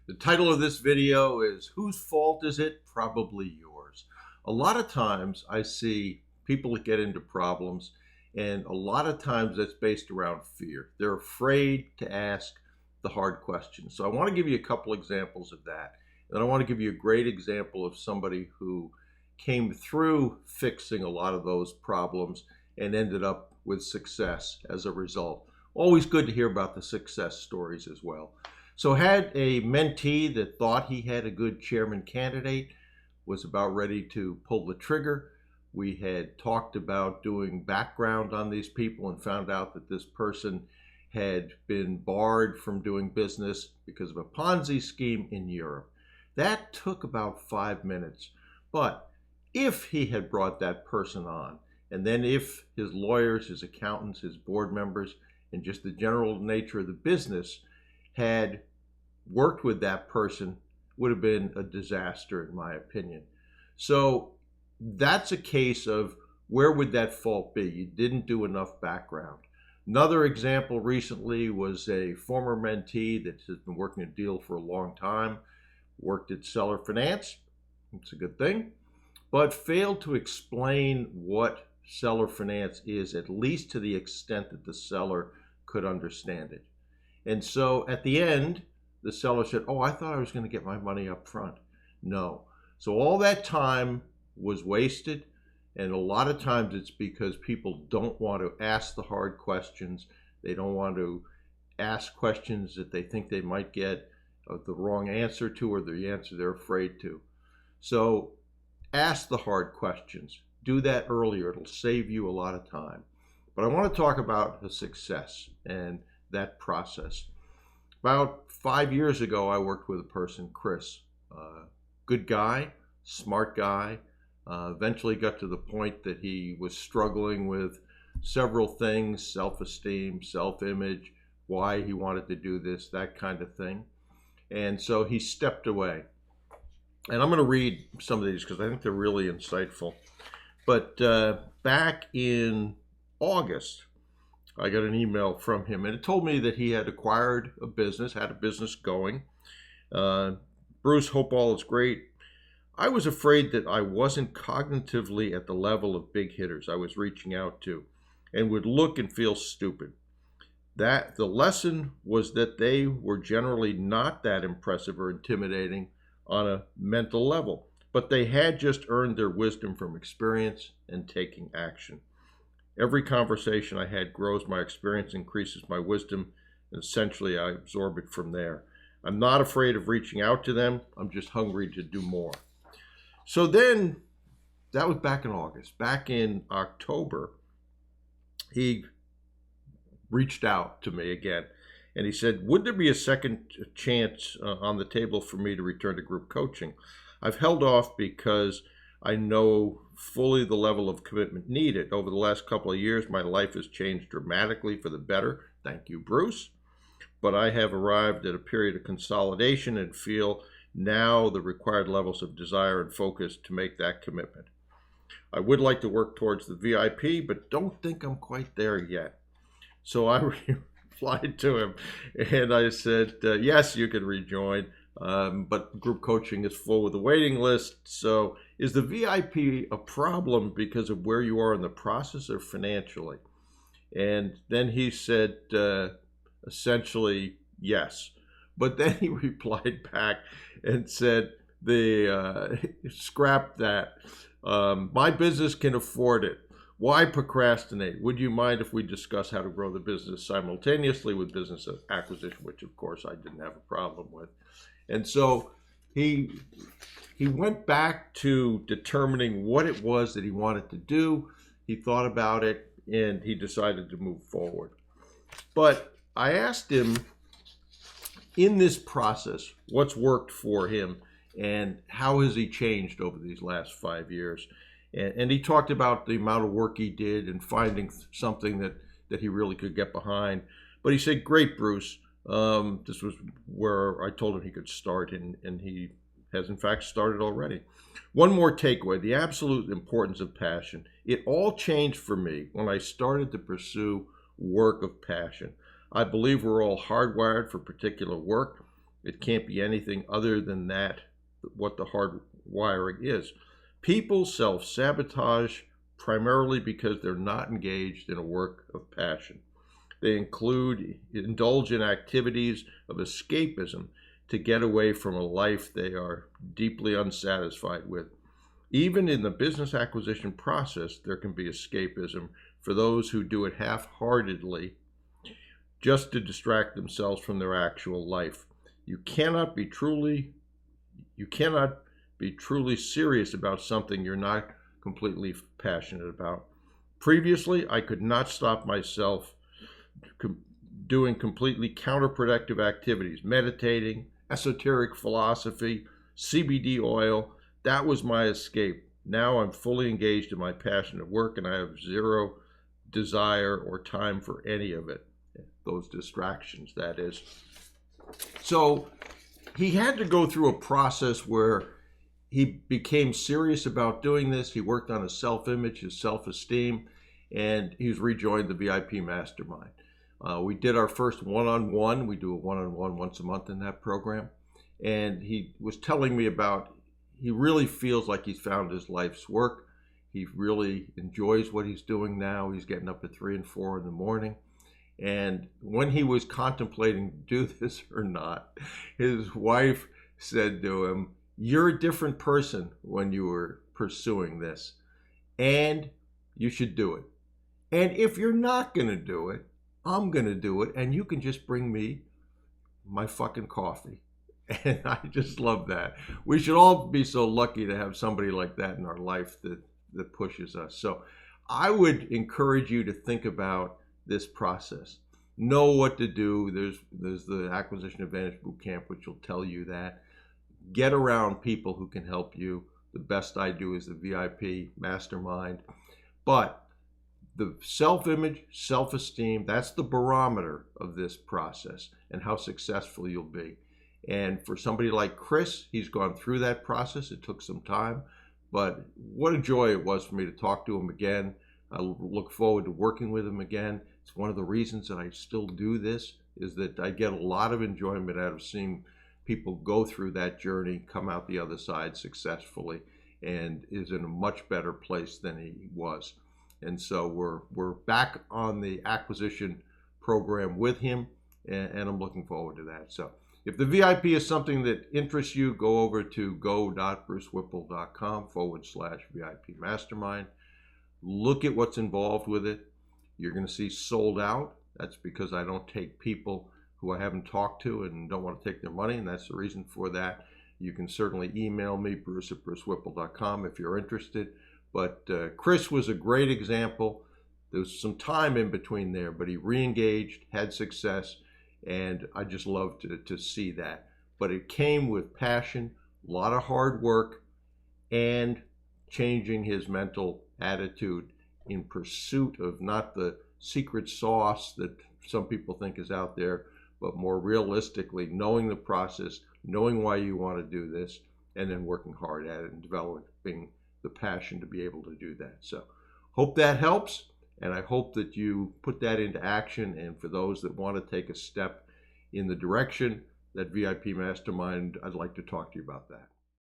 The title of this video is Whose Fault Is It? Probably Yours. A lot of times I see people that get into problems, and a lot of times that's based around fear. They're afraid to ask the hard questions. So I want to give you a couple examples of that. And I want to give you a great example of somebody who came through fixing a lot of those problems and ended up with success as a result. Always good to hear about the success stories as well. So had a mentee that thought he had a good chairman candidate, was about ready to pull the trigger. We had talked about doing background on these people and found out that this person had been barred from doing business because of a Ponzi scheme in Europe. That took about 5 minutes. But if he had brought that person on, and then if his lawyers, his accountants, his board members, and just the general nature of the business had worked with that person, would have been a disaster in my opinion. So that's a case of where would that fault be? You didn't do enough background. Another example recently was a former mentee that has been working a deal for a long time, worked at seller finance, it's a good thing, but failed to explain what seller finance is, at least to the extent that the seller could understand it. And so at the end, the seller said, "Oh, I thought I was going to get my money up front." No. So all that time was wasted. And a lot of times it's because people don't want to ask the hard questions. They don't want to ask questions that they think they might get the wrong answer to, or the answer they're afraid to. So ask the hard questions. Do that earlier. It'll save you a lot of time. But I want to talk about the success and that process. About 5 years ago, I worked with a person, Chris. Good guy, smart guy. Eventually got to the point that he was struggling with several things: self-esteem, self-image, why he wanted to do this, that kind of thing. And so he stepped away. And I'm going to read some of these because I think they're really insightful. But back in August, I got an email from him, and it told me that he had acquired a business, had a business going. Bruce, hope all is great. I was afraid that I wasn't cognitively at the level of big hitters I was reaching out to, and would look and feel stupid. That the lesson was that they were generally not that impressive or intimidating on a mental level, but they had just earned their wisdom from experience and taking action. Every conversation I had grows my experience, increases my wisdom, and essentially I absorb it from there. I'm not afraid of reaching out to them. I'm just hungry to do more. So then, that was back in August. Back in October, he reached out to me again, and he said, would there be a second chance on the table for me to return to group coaching? I've held off because I know fully the level of commitment needed. Over the last couple of years, my life has changed dramatically for the better. Thank you, Bruce. But I have arrived at a period of consolidation and feel now the required levels of desire and focus to make that commitment. I would like to work towards the VIP, but don't think I'm quite there yet. So I replied to him, and I said, yes, you can rejoin. But group coaching is full with a waiting list. So is the VIP a problem because of where you are in the process or financially? And then he said, essentially, yes. But then he replied back and said, scrap that. My business can afford it. Why procrastinate? Would you mind if we discuss how to grow the business simultaneously with business acquisition, which of course I didn't have a problem with. And so he went back to determining what it was that he wanted to do. He thought about it and he decided to move forward. But I asked him, in this process, what's worked for him and how has he changed over these last 5 years? And he talked about the amount of work he did and finding something that he really could get behind. But he said, great, Bruce. This was where I told him he could start, and he has in fact started already. One more takeaway: the absolute importance of passion. It all changed for me when I started to pursue work of passion. I believe we're all hardwired for particular work. It can't be anything other than that, what the hard wiring is. People self-sabotage primarily because they're not engaged in a work of passion. They indulge in activities of escapism to get away from a life they are deeply unsatisfied with. Even in the business acquisition process, there can be escapism for those who do it half-heartedly just to distract themselves from their actual life. You cannot be truly serious about something you're not completely passionate about. Previously, I could not stop myself doing completely counterproductive activities, meditating, esoteric philosophy, CBD oil. That was my escape. Now I'm fully engaged in my passion at work, and I have zero desire or time for any of it. Those distractions, that is. So he had to go through a process where he became serious about doing this. He worked on his self-image, his self-esteem, and he's rejoined the VIP Mastermind. We did our first one-on-one. We do a one-on-one once a month in that program. And he was telling me about, he really feels like he's found his life's work. He really enjoys what he's doing now. He's getting up at 3 and 4 in the morning. And when he was contemplating to do this or not, his wife said to him, "You're a different person when you were pursuing this, and you should do it. And if you're not going to do it, I'm going to do it, and you can just bring me my fucking coffee." And I just love that. We should all be so lucky to have somebody like that in our life that pushes us. So I would encourage you to think about this process. Know what to do. There's the Acquisition Advantage Bootcamp, which will tell you that. Get around people who can help you. The best I do is the VIP Mastermind. But the self-image, self-esteem, that's the barometer of this process and how successful you'll be. And for somebody like Chris, he's gone through that process. It took some time, but what a joy it was for me to talk to him again. I look forward to working with him again. It's one of the reasons that I still do this, is that I get a lot of enjoyment out of seeing people go through that journey, come out the other side successfully, and is in a much better place than he was. And so we're back on the acquisition program with him, and I'm looking forward to that. So if the VIP is something that interests you, go over to go.brucewhipple.com/VIP Mastermind. Look at what's involved with it. You're going to see sold out. That's because I don't take people who I haven't talked to and don't want to take their money, and that's the reason for that. You can certainly email me, bruce@brucewhipple.com, if you're interested. But Chris was a great example. There was some time in between there, but he re-engaged, had success, and I just love to see that. But it came with passion, a lot of hard work, and changing his mental attitude in pursuit of not the secret sauce that some people think is out there, but more realistically knowing the process, knowing why you want to do this, and then working hard at it and developing the passion to be able to do that. So hope that helps, and I hope that you put that into action. And for those that want to take a step in the direction that VIP Mastermind, I'd like to talk to you about that.